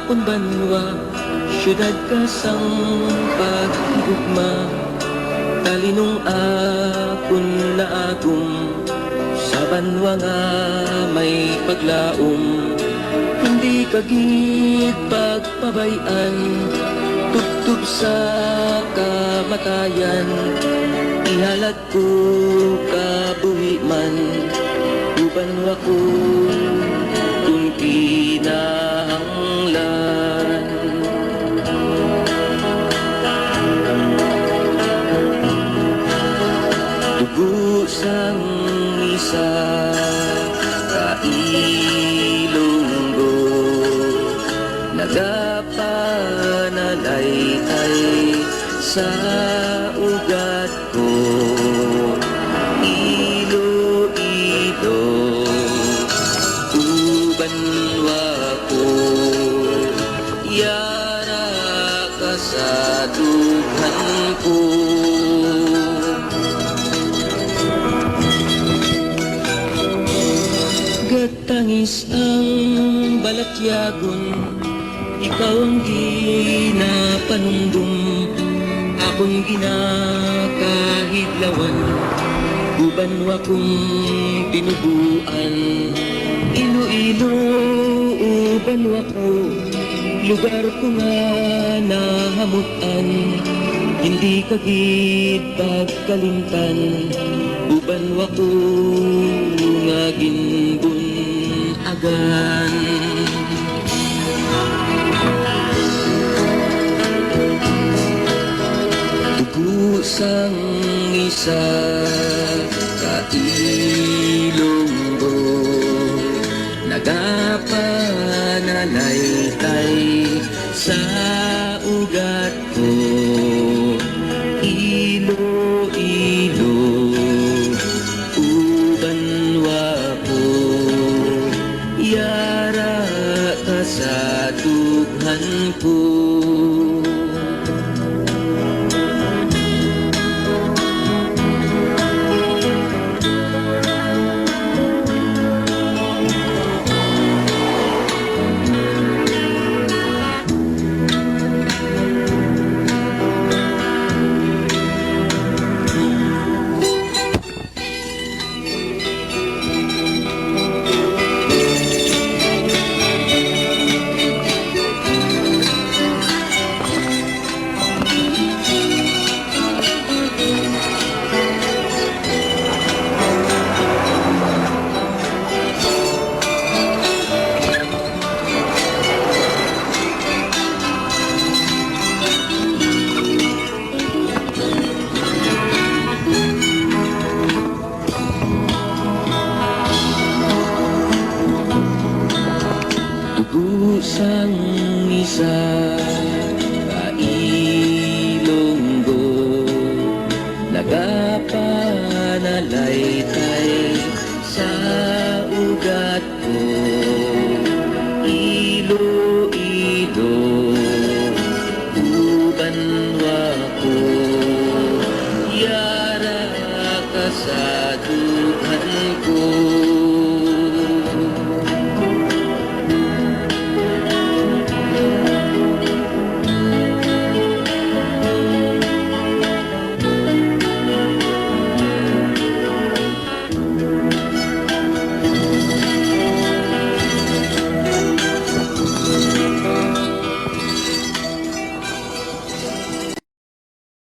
unbanwa, syudad kasang paghigugma, talinong akon na atom, sa banwa nga may paglaom. Hindi kagit pagpabayan, tubtub sa kamatayan, ihalat ko kabuhi man, ubanwa ko kung kinahanglan. Dugo sang isa kailonggo, nagapanalaitay sa ugat ko. Ilo-ilo, ubanwa ko, yara ka sa dughan ko. Gatangis ang balatyagon, ikaw ang ginapanumdum, akong ginakahidlawan, ubanwa kong tinubuan. Ilo-ilo, ubanwa ko, lugar ko nga nahamutan, hindi kagid pagkalimtan, ubanwa ko nga ginbunagan. Dugo sang isa kailonggo, nagapanalaitay sa ugat ko. Ilo-ilo, ubanwa ko, yara ka sa dughan ko. Dugo sang isa kailonggo, nagapanalaitay sa ugat ko.